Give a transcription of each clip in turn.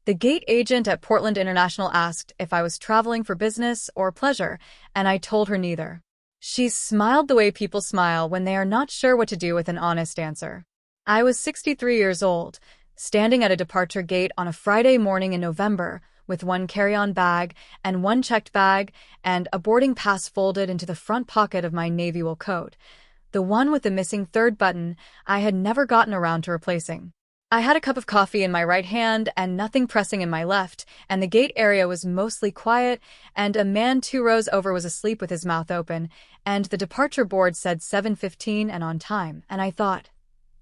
The gate agent at Portland International asked if I was traveling for business or pleasure, and I told her neither. She smiled the way people smile when they are not sure what to do with an honest answer. I was 63 years old, standing at a departure gate on a Friday morning in November, with one carry-on bag and one checked bag and a boarding pass folded into the front pocket of my navy wool coat, the one with the missing third button I had never gotten around to replacing. I had a cup of coffee in my right hand and nothing pressing in my left, and the gate area was mostly quiet, and a man 2 rows over was asleep with his mouth open, and the departure board said 7:15 and on time, and I thought,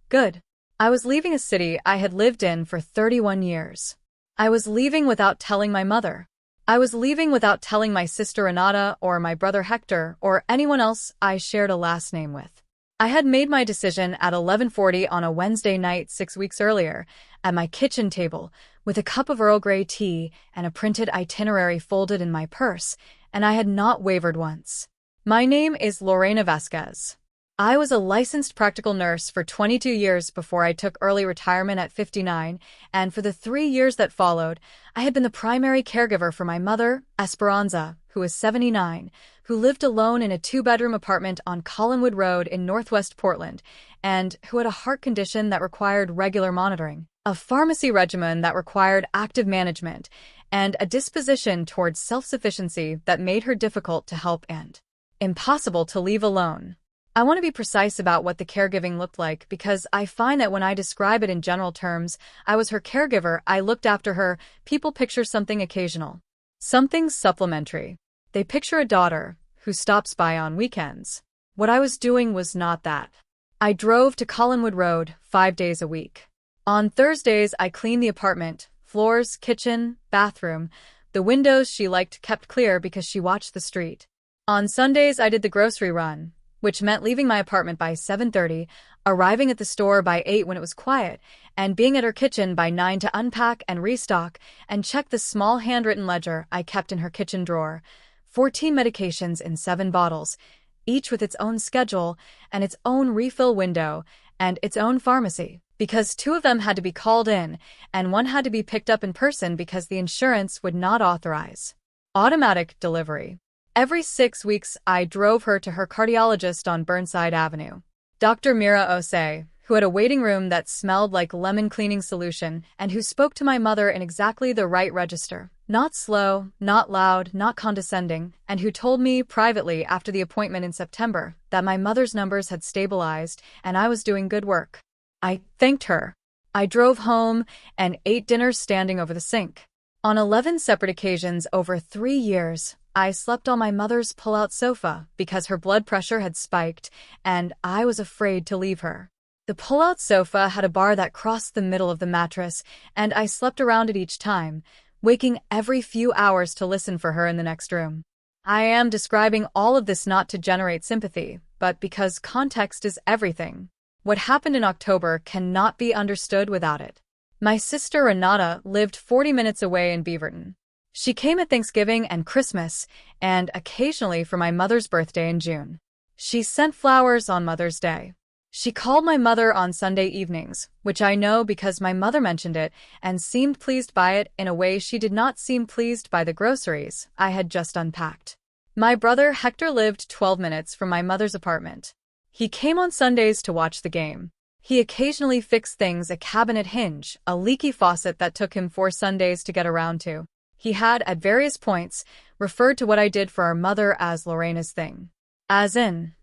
good. I was leaving a city I had lived in for 31 years. I was leaving without telling my mother. I was leaving without telling my sister Renata or my brother Hector or anyone else I shared a last name with. I had made my decision at 11:40 on a Wednesday night 6 weeks earlier, at my kitchen table, with a cup of Earl Grey tea and a printed itinerary folded in my purse, and I had not wavered once. My name is Lorena Vasquez. I was a licensed practical nurse for 22 years before I took early retirement at 59, and for the 3 years that followed, I had been the primary caregiver for my mother, Esperanza, who was 79, who lived alone in a 2-bedroom apartment on Collinwood Road in northwest Portland, and who had a heart condition that required regular monitoring, a pharmacy regimen that required active management, and a disposition towards self-sufficiency that made her difficult to help and impossible to leave alone. I want to be precise about what the caregiving looked like because I find that when I describe it in general terms, I was her caregiver, I looked after her, people picture something occasional, something supplementary. They picture a daughter who stops by on weekends. What I was doing was not that. I drove to Collinwood Road 5 days a week. On Thursdays, I cleaned the apartment, floors, kitchen, bathroom. The windows she liked kept clear because she watched the street. On Sundays, I did the grocery run, which meant leaving my apartment by 7:30, arriving at the store by 8 when it was quiet, and being at her kitchen by 9 to unpack and restock and check the small handwritten ledger I kept in her kitchen drawer. 14 medications in 7 bottles, each with its own schedule and its own refill window and its own pharmacy, because 2 of them had to be called in and 1 had to be picked up in person because the insurance would not authorize automatic delivery. Every 6 weeks, I drove her to her cardiologist on Burnside Avenue, Dr. Mira Osei, who had a waiting room that smelled like lemon cleaning solution and who spoke to my mother in exactly the right register, not slow, not loud, not condescending, and who told me privately after the appointment in September that my mother's numbers had stabilized and I was doing good work. I thanked her. I drove home and ate dinner standing over the sink. On 11 separate occasions over 3 years, I slept on my mother's pull-out sofa because her blood pressure had spiked and I was afraid to leave her. The pull-out sofa had a bar that crossed the middle of the mattress, and I slept around it each time, waking every few hours to listen for her in the next room. I am describing all of this not to generate sympathy, but because context is everything. What happened in October cannot be understood without it. My sister Renata lived 40 minutes away in Beaverton. She came at Thanksgiving and Christmas, and occasionally for my mother's birthday in June. She sent flowers on Mother's Day. She called my mother on Sunday evenings, which I know because my mother mentioned it and seemed pleased by it in a way she did not seem pleased by the groceries I had just unpacked. My brother Hector lived 12 minutes from my mother's apartment. He came on Sundays to watch the game. He occasionally fixed things, a cabinet hinge, a leaky faucet that took him 4 Sundays to get around to. He had, at various points, referred to what I did for our mother as Lorena's thing. As in,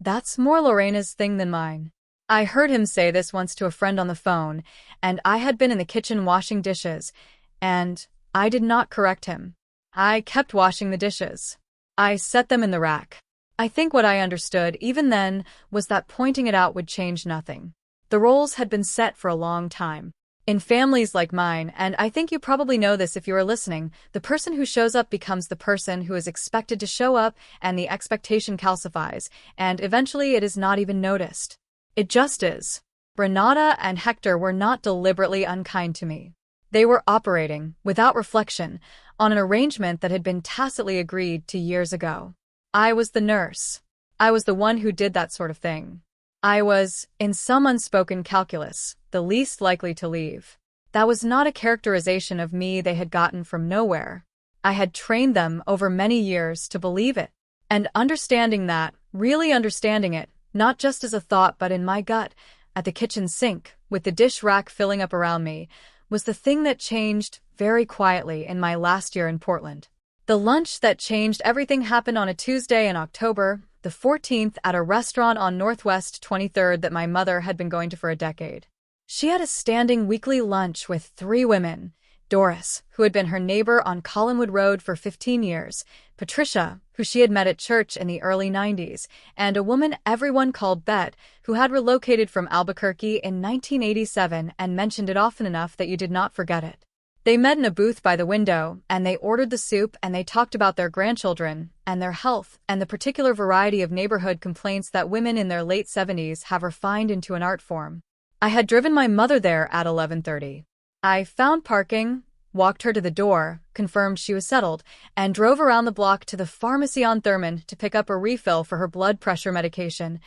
that's more Lorena's thing than mine. I heard him say this once to a friend on the phone, and I had been in the kitchen washing dishes, and I did not correct him. I kept washing the dishes. I set them in the rack. I think what I understood even then was that pointing it out would change nothing. The roles had been set for a long time. In families like mine, and I think you probably know this if you are listening, the person who shows up becomes the person who is expected to show up, and the expectation calcifies, and eventually it is not even noticed. It just is. Renata and Hector were not deliberately unkind to me. They were operating, without reflection, on an arrangement that had been tacitly agreed to years ago. I was the nurse. I was the one who did that sort of thing. I was, in some unspoken calculus, the least likely to leave. That was not a characterization of me they had gotten from nowhere. I had trained them over many years to believe it. And understanding that, really understanding it, not just as a thought but in my gut, at the kitchen sink, with the dish rack filling up around me, was the thing that changed very quietly in my last year in Portland. The lunch that changed everything happened on a Tuesday in October, the 14th, at a restaurant on Northwest 23rd that my mother had been going to for a decade. She had a standing weekly lunch with 3 women: Doris, who had been her neighbor on Collinwood Road for 15 years, Patricia, who she had met at church in the early 90s, and a woman everyone called Bet, who had relocated from Albuquerque in 1987 and mentioned it often enough that you did not forget it. They met in a booth by the window, and they ordered the soup, and they talked about their grandchildren, and their health, and the particular variety of neighborhood complaints that women in their late 70s have refined into an art form. I had driven my mother there at 11:30. I found parking, walked her to the door, confirmed she was settled, and drove around the block to the pharmacy on Thurman to pick up a refill for her blood pressure medication,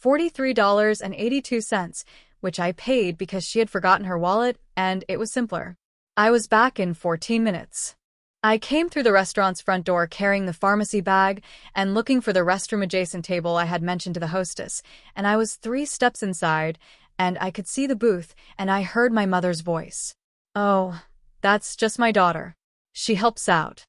$43.82, which I paid because she had forgotten her wallet, and it was simpler. I was back in 14 minutes. I came through the restaurant's front door carrying the pharmacy bag and looking for the restroom-adjacent table I had mentioned to the hostess, and I was 3 steps inside, and I could see the booth, and I heard my mother's voice. "Oh, that's just my daughter. She helps out."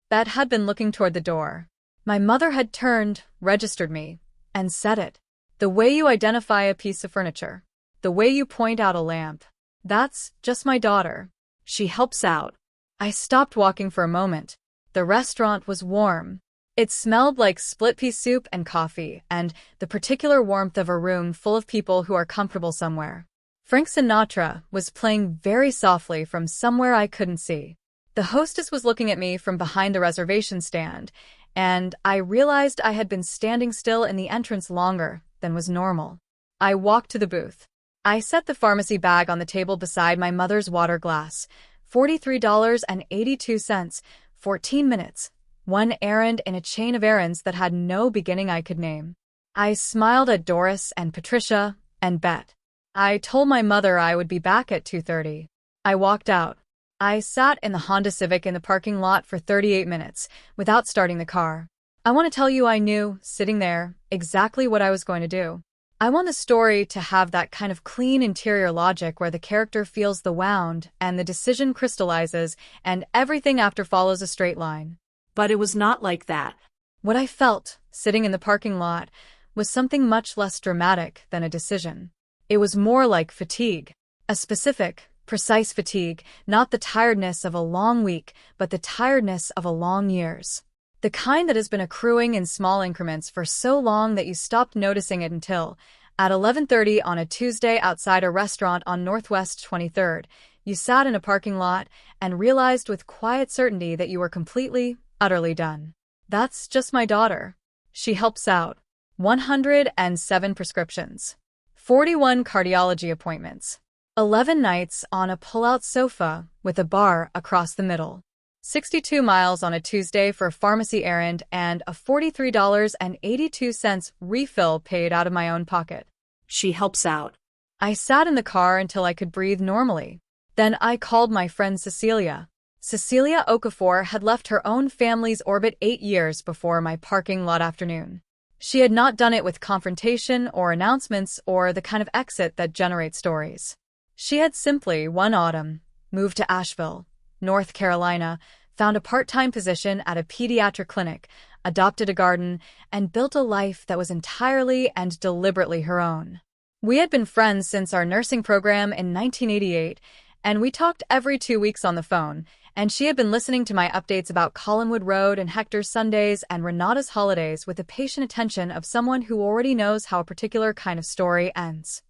Bet had been looking toward the door. My mother had turned, registered me, and said it. "The way you identify a piece of furniture. The way you point out a lamp. That's just my daughter. She helps out." I stopped walking for a moment. The restaurant was warm. It smelled like split-pea soup and coffee, and the particular warmth of a room full of people who are comfortable somewhere. Frank Sinatra was playing very softly from somewhere I couldn't see. The hostess was looking at me from behind the reservation stand, and I realized I had been standing still in the entrance longer than was normal. I walked to the booth. I set the pharmacy bag on the table beside my mother's water glass. $43.82, 14 minutes. One errand in a chain of errands that had no beginning I could name. I smiled at Doris and Patricia and Bet. I told my mother I would be back at 2:30. I walked out. I sat in the Honda Civic in the parking lot for 38 minutes without starting the car. I want to tell you I knew, sitting there, exactly what I was going to do. I want the story to have that kind of clean interior logic where the character feels the wound and the decision crystallizes and everything after follows a straight line. But it was not like that. What I felt, sitting in the parking lot, was something much less dramatic than a decision. It was more like fatigue. A specific, precise fatigue, not the tiredness of a long week, but the tiredness of a long years. The kind that has been accruing in small increments for so long that you stopped noticing it until, at 11:30 on a Tuesday outside a restaurant on Northwest 23rd, you sat in a parking lot and realized with quiet certainty that you were completely, utterly done. That's just my daughter. She helps out. 107 prescriptions. 41 cardiology appointments. 11 nights on a pull-out sofa with a bar across the middle. 62 miles on a Tuesday for a pharmacy errand and a $43.82 refill paid out of my own pocket. She helps out. I sat in the car until I could breathe normally. Then I called my friend Cecilia. Cecilia Okafor had left her own family's orbit 8 years before my parking lot afternoon. She had not done it with confrontation or announcements or the kind of exit that generates stories. She had simply, one autumn, moved to Asheville, North Carolina, found a part-time position at a pediatric clinic, adopted a garden, and built a life that was entirely and deliberately her own. We had been friends since our nursing program in 1988, and we talked every 2 weeks on the phone, and she had been listening to my updates about Collinwood Road and Hector's Sundays and Renata's holidays with the patient attention of someone who already knows how a particular kind of story ends.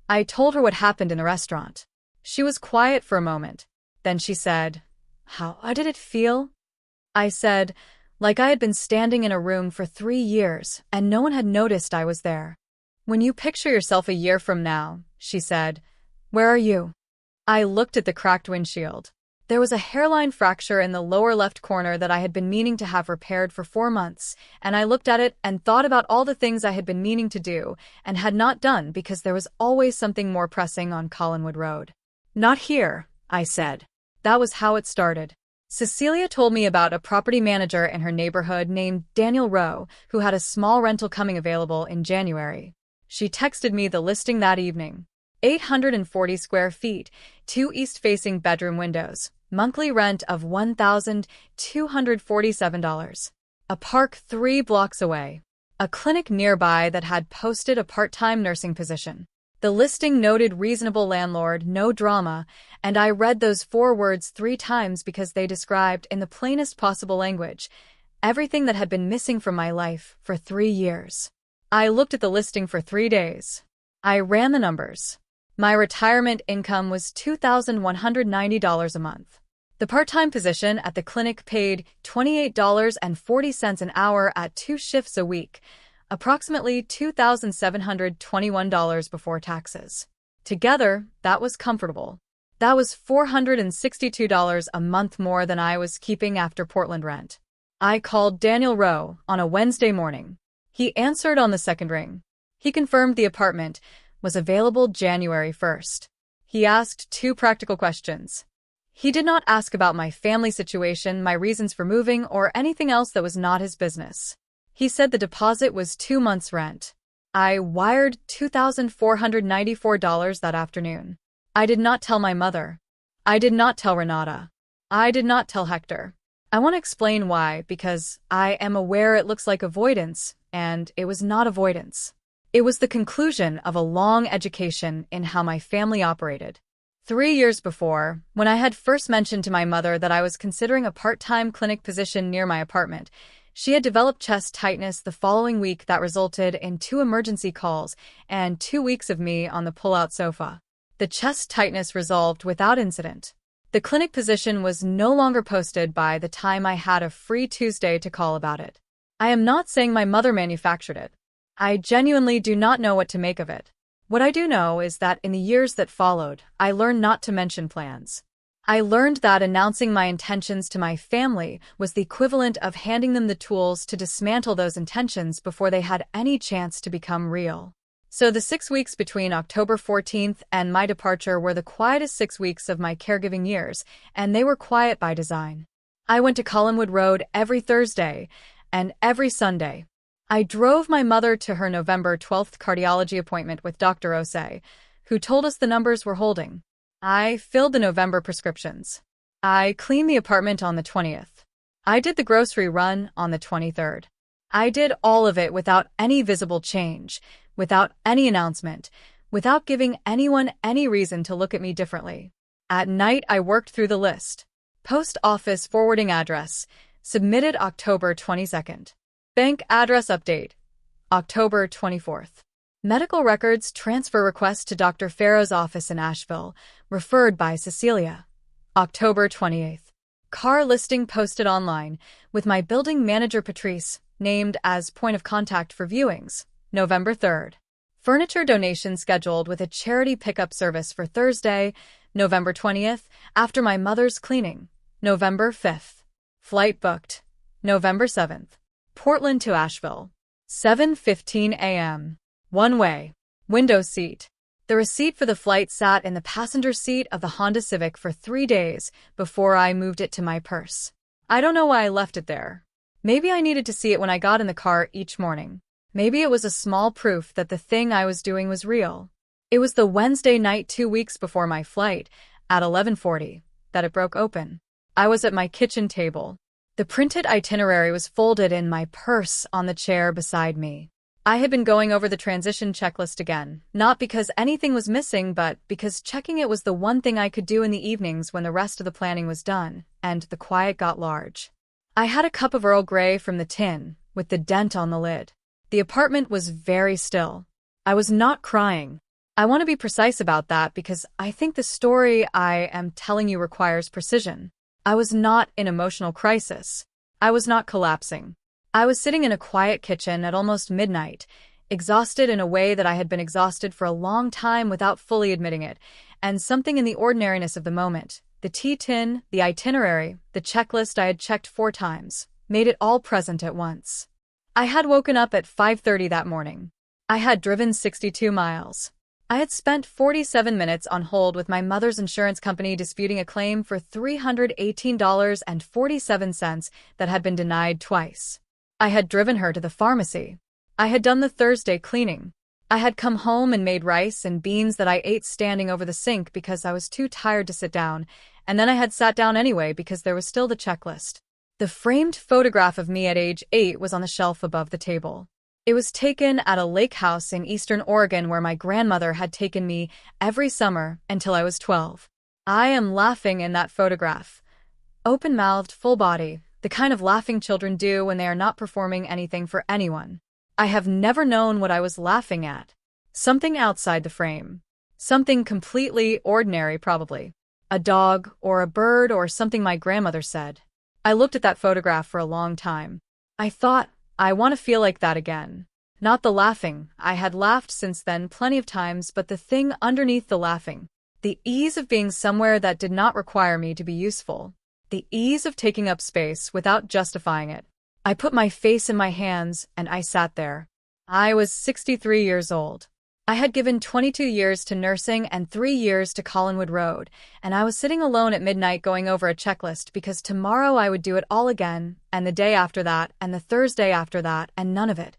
I told her what happened in the restaurant. She was quiet for a moment. Then she said, "How did it feel?" I said, like I had been standing in a room for 3 years and no one had noticed I was there. "When you picture yourself a year from now," she said, "where are you?" I looked at the cracked windshield. There was a hairline fracture in the lower left corner that I had been meaning to have repaired for 4 months, and I looked at it and thought about all the things I had been meaning to do and had not done because there was always something more pressing on Collinwood Road. "Not here," I said. That was how it started. Cecilia told me about a property manager in her neighborhood named Daniel Rowe who had a small rental coming available in January. She texted me the listing that evening. 840 square feet, 2 east-facing bedroom windows, monthly rent of $1,247. A park 3 blocks away. A clinic nearby that had posted a part-time nursing position. The listing noted reasonable landlord, no drama, and I read those 4 words 3 times because they described, in the plainest possible language, everything that had been missing from my life for 3 years. I looked at the listing for 3 days. I ran the numbers. My retirement income was $2,190 a month. The part-time position at the clinic paid $28.40 an hour at 2 shifts a week, approximately $2,721 before taxes. Together, that was comfortable. That was $462 a month more than I was keeping after Portland rent. I called Daniel Rowe on a Wednesday morning. He answered on the second ring. He confirmed the apartment was available January 1st. He asked 2 practical questions. He did not ask about my family situation, my reasons for moving, or anything else that was not his business. He said the deposit was 2 months' rent. I wired $2,494 that afternoon. I did not tell my mother. I did not tell Renata. I did not tell Hector. I want to explain why, because I am aware it looks like avoidance, and it was not avoidance. It was the conclusion of a long education in how my family operated. 3 years before, when I had first mentioned to my mother that I was considering a part-time clinic position near my apartment, she had developed chest tightness the following week that resulted in 2 emergency calls and 2 weeks of me on the pull-out sofa. The chest tightness resolved without incident. The clinic position was no longer posted by the time I had a free Tuesday to call about it. I am not saying my mother manufactured it. I genuinely do not know what to make of it. What I do know is that in the years that followed, I learned not to mention plans. I learned that announcing my intentions to my family was the equivalent of handing them the tools to dismantle those intentions before they had any chance to become real. So the 6 weeks between October 14th and my departure were the quietest 6 weeks of my caregiving years, and they were quiet by design. I went to Collinwood Road every Thursday and every Sunday. I drove my mother to her November 12th cardiology appointment with Dr. Osei, who told us the numbers were holding. I filled the November prescriptions. I cleaned the apartment on the 20th. I did the grocery run on the 23rd. I did all of it without any visible change, without any announcement, without giving anyone any reason to look at me differently. At night, I worked through the list. Post office forwarding address, submitted October 22nd. Bank address update, October 24th. Medical records transfer request to Dr. Farrow's office in Asheville, referred by Cecilia, October 28th. Car listing posted online, with my building manager Patrice named as point of contact for viewings, November 3rd. Furniture donation scheduled with a charity pickup service for Thursday, November 20th, after my mother's cleaning, November 5th. Flight booked, November 7th. Portland to Asheville, 7:15 a.m. One way. Window seat. The receipt for the flight sat in the passenger seat of the Honda Civic for 3 days before I moved it to my purse. I don't know why I left it there. Maybe I needed to see it when I got in the car each morning. Maybe it was a small proof that the thing I was doing was real. It was the Wednesday night 2 weeks before my flight, at 11:40, that it broke open. I was at my kitchen table. The printed itinerary was folded in my purse on the chair beside me. I had been going over the transition checklist again, not because anything was missing, but because checking it was the one thing I could do in the evenings when the rest of the planning was done, and the quiet got large. I had a cup of Earl Grey from the tin, with the dent on the lid. The apartment was very still. I was not crying. I want to be precise about that because I think the story I am telling you requires precision. I was not in emotional crisis. I was not collapsing. I was sitting in a quiet kitchen at almost midnight, exhausted in a way that I had been exhausted for a long time without fully admitting it, and something in the ordinariness of the moment, the tea tin, the itinerary, the checklist I had checked 4 times, made it all present at once. I had woken up at 5:30 that morning. I had driven 62 miles. I had spent 47 minutes on hold with my mother's insurance company disputing a claim for $318.47 that had been denied twice. I had driven her to the pharmacy. I had done the Thursday cleaning. I had come home and made rice and beans that I ate standing over the sink because I was too tired to sit down, and then I had sat down anyway because there was still the checklist. The framed photograph of me at age 8 was on the shelf above the table. It was taken at a lake house in eastern Oregon where my grandmother had taken me every summer until I was 12. I am laughing in that photograph. Open-mouthed, full body, the kind of laughing children do when they are not performing anything for anyone. I have never known what I was laughing at. Something outside the frame. Something completely ordinary, probably. A dog, or a bird, or something my grandmother said. I looked at that photograph for a long time. I thought, I want to feel like that again. Not the laughing. I had laughed since then plenty of times, but the thing underneath the laughing. The ease of being somewhere that did not require me to be useful. The ease of taking up space without justifying it. I put my face in my hands, and I sat there. I was 63 years old. I had given 22 years to nursing and 3 years to Collinwood Road, and I was sitting alone at midnight going over a checklist because tomorrow I would do it all again, and the day after that, and the Thursday after that, and none of it.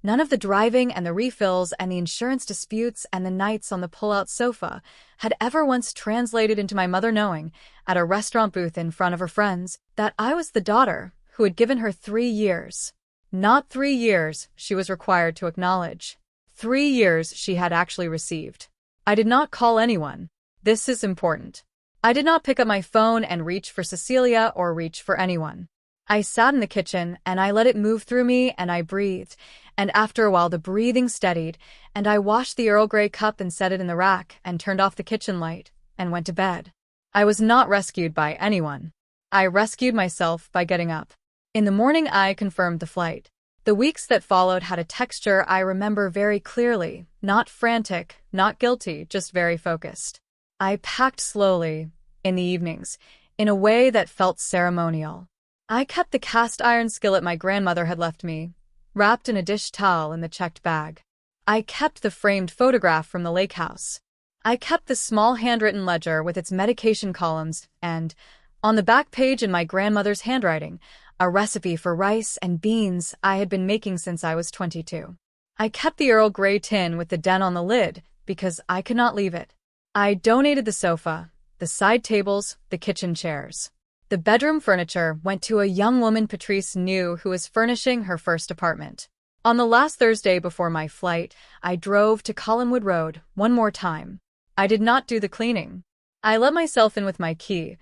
None of the driving and the refills and the insurance disputes and the nights on the pull-out sofa had ever once translated into my mother knowing, at a restaurant booth in front of her friends, that I was the daughter who had given her 3 years. Not 3 years, she was required to acknowledge. 3 years she had actually received. I did not call anyone. This is important. I did not pick up my phone and reach for Cecilia or reach for anyone. I sat in the kitchen and I let it move through me and I breathed, and after a while the breathing steadied, and I washed the Earl Grey cup and set it in the rack and turned off the kitchen light and went to bed. I was not rescued by anyone. I rescued myself by getting up. In the morning I confirmed the flight. The weeks that followed had a texture I remember very clearly, not frantic, not guilty, just very focused. I packed slowly, in the evenings, in a way that felt ceremonial. I kept the cast iron skillet my grandmother had left me, wrapped in a dish towel in the checked bag. I kept the framed photograph from the lake house. I kept the small handwritten ledger with its medication columns and, on the back page in my grandmother's handwriting, a recipe for rice and beans I had been making since I was 22. I kept the Earl Grey tin with the den on the lid because I could not leave it. I donated the sofa, the side tables, the kitchen chairs. The bedroom furniture went to a young woman Patrice knew who was furnishing her first apartment. On the last Thursday before my flight, I drove to Collinwood Road one more time. I did not do the cleaning. I let myself in with my key.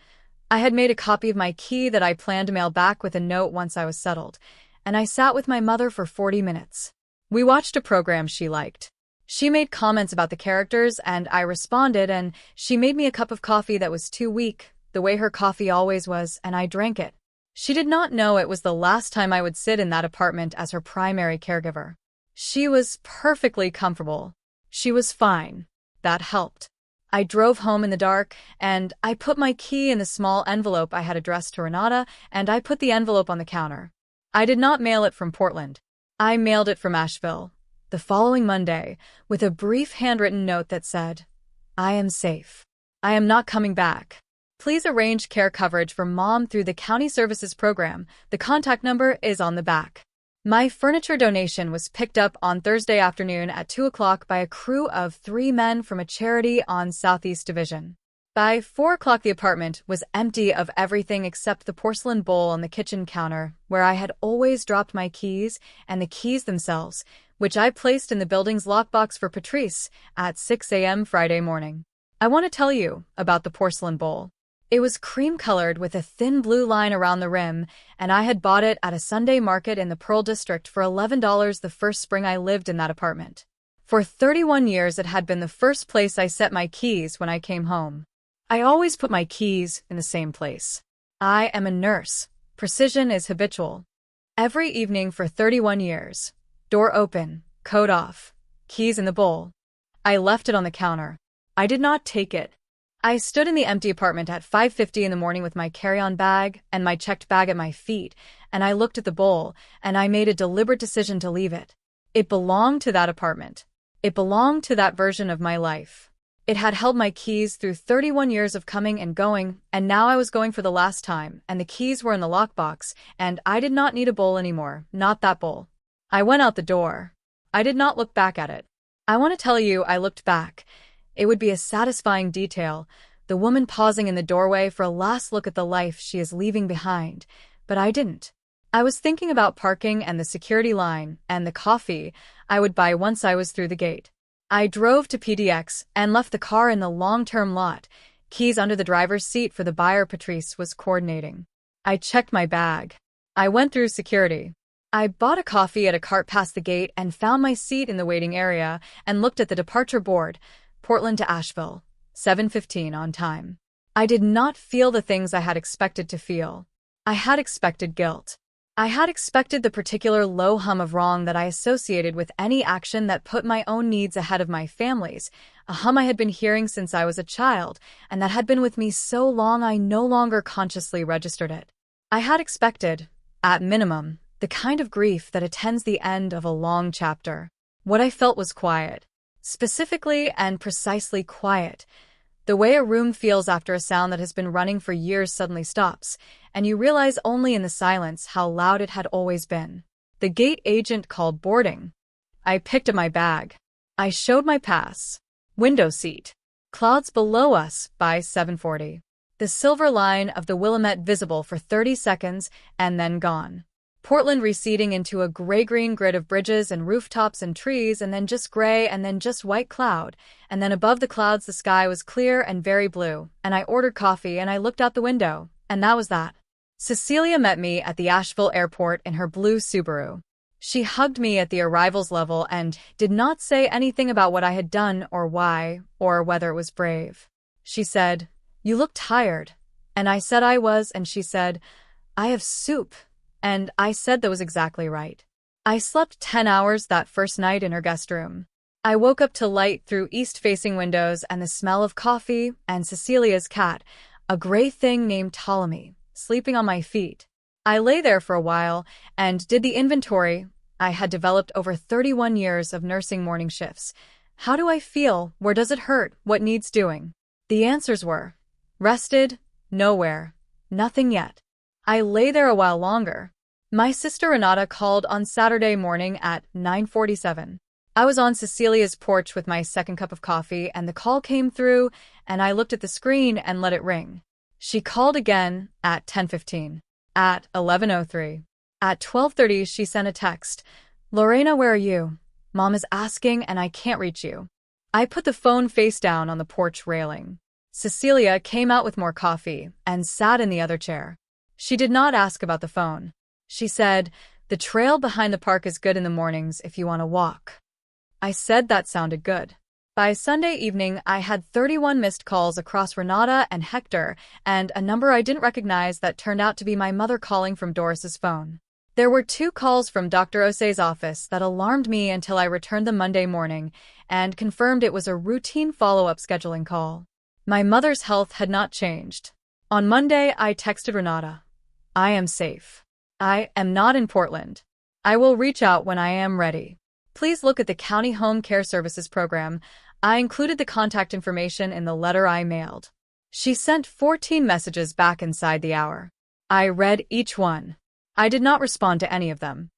I had made a copy of my key that I planned to mail back with a note once I was settled, and I sat with my mother for 40 minutes. We watched a program she liked. She made comments about the characters, and I responded, and she made me a cup of coffee that was too weak, the way her coffee always was, and I drank it. She did not know it was the last time I would sit in that apartment as her primary caregiver. She was perfectly comfortable. She was fine. That helped. I drove home in the dark, and I put my key in the small envelope I had addressed to Renata, and I put the envelope on the counter. I did not mail it from Portland. I mailed it from Asheville, the following Monday, with a brief handwritten note that said, "I am safe. I am not coming back. Please arrange care coverage for Mom through the County Services Program. The contact number is on the back." My furniture donation was picked up on Thursday afternoon at 2 o'clock by a crew of 3 men from a charity on Southeast Division. By 4 o'clock the apartment was empty of everything except the porcelain bowl on the kitchen counter, where I had always dropped my keys, and the keys themselves, which I placed in the building's lockbox for Patrice at 6 a.m. Friday morning. I want to tell you about the porcelain bowl. It was cream-colored with a thin blue line around the rim, and I had bought it at a Sunday market in the Pearl District for $11 the first spring I lived in that apartment. For 31 years it had been the first place I set my keys when I came home. I always put my keys in the same place. I am a nurse. Precision is habitual. Every evening for 31 years. Door open, coat off, keys in the bowl. I left it on the counter. I did not take it. I stood in the empty apartment at 5:50 in the morning with my carry-on bag and my checked bag at my feet, and I looked at the bowl, and I made a deliberate decision to leave it. It belonged to that apartment. It belonged to that version of my life. It had held my keys through 31 years of coming and going, and now I was going for the last time, and the keys were in the lockbox, and I did not need a bowl anymore, not that bowl. I went out the door. I did not look back at it. I want to tell you I looked back. It would be a satisfying detail, the woman pausing in the doorway for a last look at the life she is leaving behind, but I didn't. I was thinking about parking and the security line and the coffee I would buy once I was through the gate. I drove to PDX and left the car in the long-term lot, keys under the driver's seat for the buyer Patrice was coordinating. I checked my bag. I went through security. I bought a coffee at a cart past the gate and found my seat in the waiting area and looked at the departure board, Portland to Asheville, 7:15 on time. I did not feel the things I had expected to feel. I had expected guilt. I had expected the particular low hum of wrong that I associated with any action that put my own needs ahead of my family's, a hum I had been hearing since I was a child, and that had been with me so long I no longer consciously registered it. I had expected, at minimum, the kind of grief that attends the end of a long chapter. What I felt was quiet. Specifically and precisely quiet. The way a room feels after a sound that has been running for years suddenly stops, and you realize only in the silence how loud it had always been. The gate agent called boarding. I picked up my bag. I showed my pass. Window seat. Clouds below us by 7:40. The silver line of the Willamette visible for 30 seconds and then gone. Portland receding into a gray-green grid of bridges and rooftops and trees, and then just gray, and then just white cloud, and then above the clouds the sky was clear and very blue, and I ordered coffee and I looked out the window, and that was that. Cecilia met me at the Asheville airport in her blue Subaru. She hugged me at the arrivals level and did not say anything about what I had done or why, or whether it was brave. She said, "You look tired." And I said I was, and she said, "I have soup." And I said that was exactly right. I slept 10 hours that first night in her guest room. I woke up to light through east-facing windows and the smell of coffee and Cecilia's cat, a gray thing named Ptolemy, sleeping on my feet. I lay there for a while and did the inventory I had developed over 31 years of nursing morning shifts. How do I feel? Where does it hurt? What needs doing? The answers were, rested, nowhere, nothing yet. I lay there a while longer. My sister Renata called on Saturday morning at 9:47. I was on Cecilia's porch with my second cup of coffee, and the call came through, and I looked at the screen and let it ring. She called again at 10:15, at 11:03. At 12:30, she sent a text. "Lorena, where are you? Mom is asking, and I can't reach you." I put the phone face down on the porch railing. Cecilia came out with more coffee and sat in the other chair. She did not ask about the phone. She said, "The trail behind the park is good in the mornings if you want to walk." I said that sounded good. By Sunday evening, I had 31 missed calls across Renata and Hector, and a number I didn't recognize that turned out to be my mother calling from Doris's phone. There were 2 calls from Dr. Osei's office that alarmed me until I returned them Monday morning and confirmed it was a routine follow-up scheduling call. My mother's health had not changed. On Monday, I texted Renata, "I am safe. I am not in Portland. I will reach out when I am ready. Please look at the County Home Care Services program. I included the contact information in the letter I mailed." She sent 14 messages back inside the hour. I read each one. I did not respond to any of them.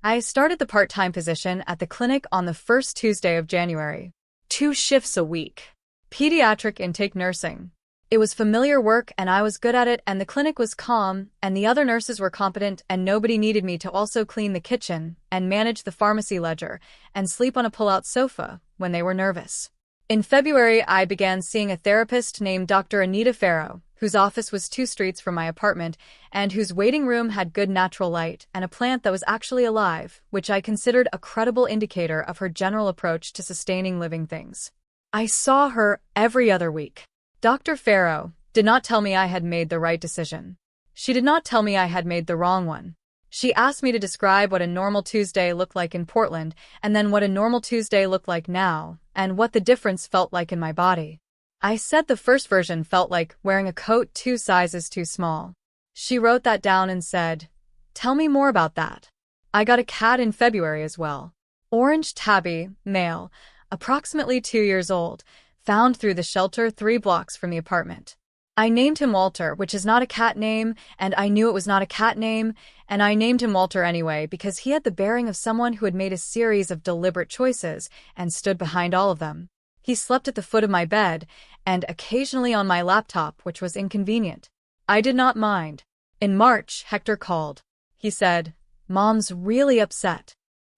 I started the part-time position at the clinic on the first Tuesday of January. 2 shifts a week. Pediatric intake nursing. It was familiar work and I was good at it, and the clinic was calm and the other nurses were competent, and nobody needed me to also clean the kitchen and manage the pharmacy ledger and sleep on a pull-out sofa when they were nervous. In February, I began seeing a therapist named Dr. Anita Farrow, whose office was 2 streets from my apartment and whose waiting room had good natural light and a plant that was actually alive, which I considered a credible indicator of her general approach to sustaining living things. I saw her every other week. Dr. Farrow did not tell me I had made the right decision. She did not tell me I had made the wrong one. She asked me to describe what a normal Tuesday looked like in Portland, and then what a normal Tuesday looked like now, and what the difference felt like in my body. I said the first version felt like wearing a coat 2 sizes too small. She wrote that down and said, "Tell me more about that." I got a cat in February as well. Orange tabby, male, approximately 2 years old, found through the shelter 3 blocks from the apartment. I named him Walter, which is not a cat name, and I knew it was not a cat name, and I named him Walter anyway because he had the bearing of someone who had made a series of deliberate choices and stood behind all of them. He slept at the foot of my bed and occasionally on my laptop, which was inconvenient. I did not mind. In March, Hector called. He said, "Mom's really upset."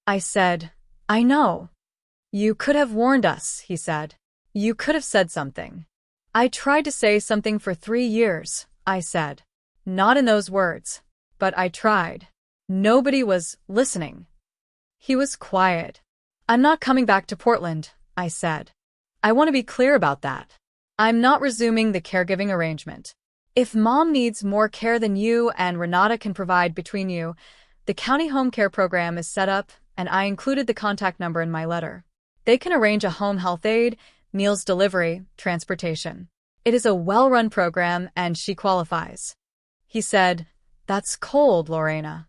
I said, "I know." "You could have warned us," he said. "You could have said something." "I tried to say something for 3 years," I said. Not in those words, but I tried. Nobody was listening. He was quiet. "I'm not coming back to Portland," I said. "I want to be clear about that. I'm not resuming the caregiving arrangement. If Mom needs more care than you and Renata can provide between you, the county home care program is set up, and I included the contact number in my letter. They can arrange a home health aide, meals delivery, transportation. It is a well-run program, and she qualifies." He said, "That's cold, Lorena."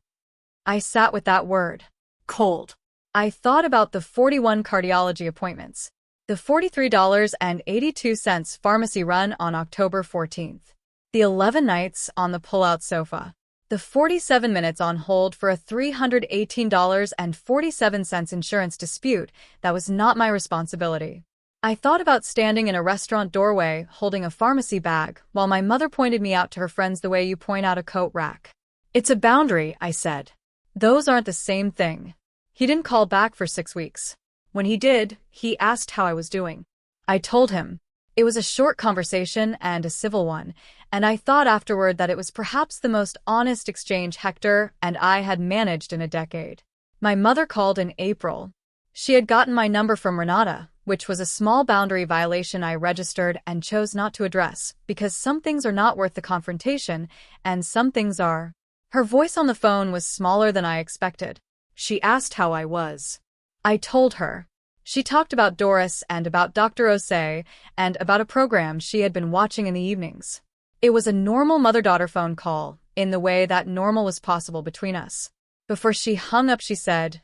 I sat with that word. Cold. I thought about the 41 cardiology appointments, the $43.82 pharmacy run on October 14th, the 11 nights on the pull-out sofa, the 47 minutes on hold for a $318.47 insurance dispute that was not my responsibility. I thought about standing in a restaurant doorway holding a pharmacy bag while my mother pointed me out to her friends the way you point out a coat rack. "It's a boundary," I said. "Those aren't the same thing." He didn't call back for 6 weeks. When he did, he asked how I was doing. I told him. It was a short conversation and a civil one, and I thought afterward that it was perhaps the most honest exchange Hector and I had managed in a decade. My mother called in April. She had gotten my number from Renata, which was a small boundary violation I registered and chose not to address, because some things are not worth the confrontation, and some things are. Her voice on the phone was smaller than I expected. She asked how I was. I told her. She talked about Doris and about Dr. Osei and about a program she had been watching in the evenings. It was a normal mother-daughter phone call, in the way that normal was possible between us. Before she hung up, she said,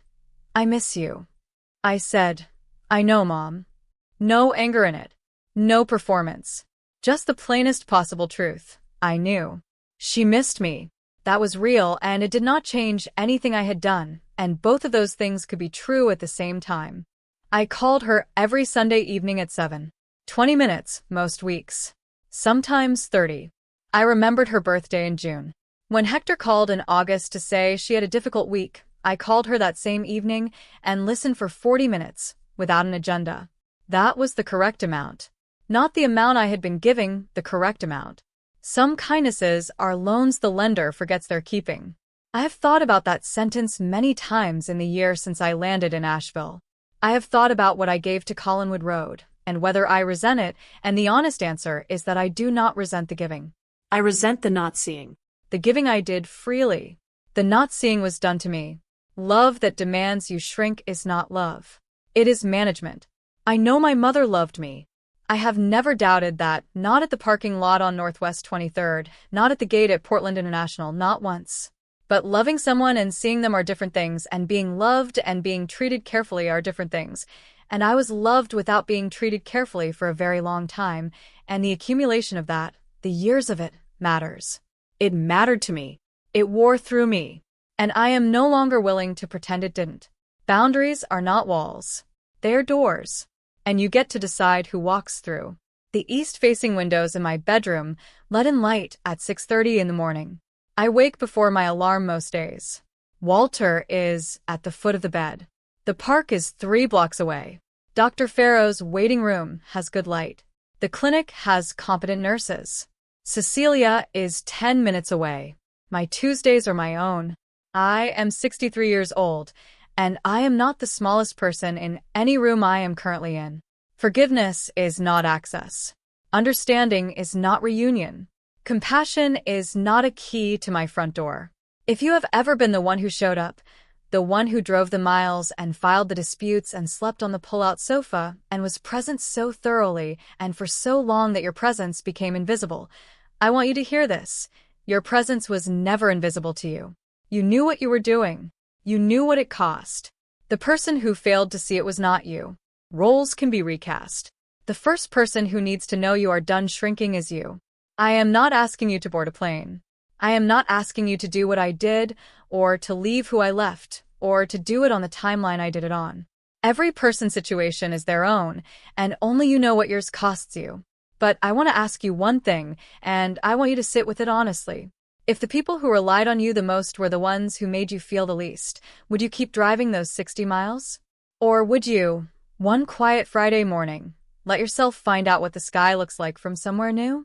"I miss you." I said, "I know, Mom." No anger in it. No performance. Just the plainest possible truth. I knew. She missed me. That was real, and it did not change anything I had done, and both of those things could be true at the same time. I called her every Sunday evening at 7. 20 minutes, most weeks. Sometimes 30. I remembered her birthday in June. When Hector called in August to say she had a difficult week, I called her that same evening and listened for 40 minutes, without an agenda. That was the correct amount. Not the amount I had been giving, the correct amount. Some kindnesses are loans the lender forgets they're keeping. I have thought about that sentence many times in the year since I landed in Asheville. I have thought about what I gave to Collinwood Road, and whether I resent it, and the honest answer is that I do not resent the giving. I resent the not seeing. The giving I did freely. The not seeing was done to me. Love that demands you shrink is not love. It is management. I know my mother loved me. I have never doubted that, not at the parking lot on Northwest 23rd, not at the gate at Portland International, not once. But loving someone and seeing them are different things, and being loved and being treated carefully are different things. And I was loved without being treated carefully for a very long time, and the accumulation of that, the years of it, matters. It mattered to me. It wore through me. And I am no longer willing to pretend it didn't. Boundaries are not walls. They are doors. And you get to decide who walks through. The east-facing windows in my bedroom let in light at 6:30 in the morning. I wake before my alarm most days. Walter is at the foot of the bed. The park is 3 blocks away. Dr. Farrow's waiting room has good light. The clinic has competent nurses. Cecilia is 10 minutes away. My Tuesdays are my own. I am 63 years old, and I am not the smallest person in any room I am currently in. Forgiveness is not access. Understanding is not reunion. Compassion is not a key to my front door. If you have ever been the one who showed up, the one who drove the miles and filed the disputes and slept on the pull-out sofa and was present so thoroughly and for so long that your presence became invisible, I want you to hear this. Your presence was never invisible to you. You knew what you were doing. You knew what it cost. The person who failed to see it was not you. Roles can be recast. The first person who needs to know you are done shrinking is you. I am not asking you to board a plane. I am not asking you to do what I did, or to leave who I left, or to do it on the timeline I did it on. Every person's situation is their own, and only you know what yours costs you. But I want to ask you one thing, and I want you to sit with it honestly. If the people who relied on you the most were the ones who made you feel the least, would you keep driving those 60 miles? Or would you, one quiet Friday morning, let yourself find out what the sky looks like from somewhere new?